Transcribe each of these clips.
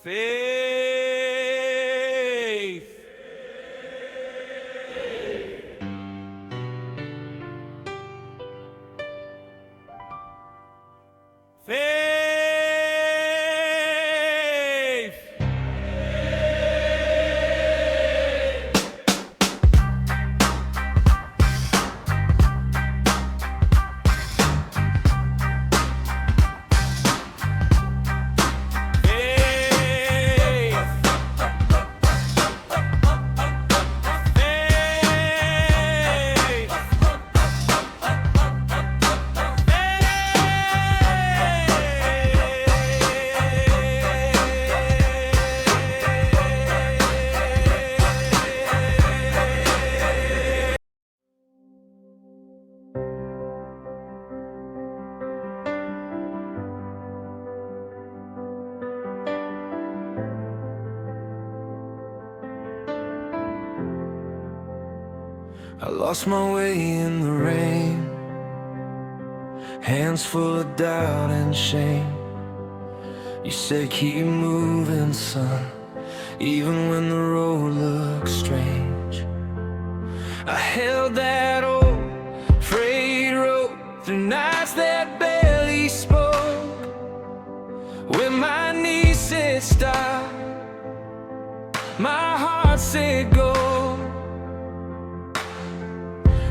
Faith. Faith. I lost my way in the rain, hands full of doubt and shame. You said keep moving, son, even when the road looks strange. I held that old freight road through nights that barely spoke, when my knees said stop, my heart said go.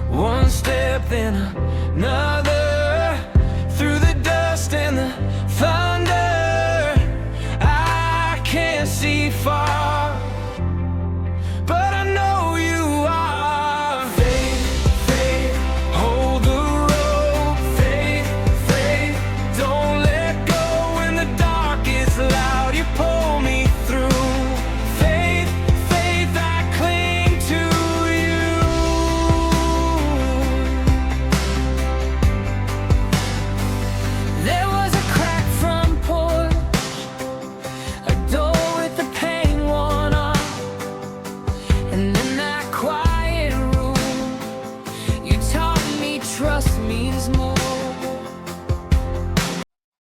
One step then another, through the dust and the thunder. I can't see far, but I know you are. Faith, faith, hold the rope. Faith, faith, don't let go when the dark is loud. You pull me through. Faith, faith, I cling to you. There was a crack front porch, a door with the paint worn off, and then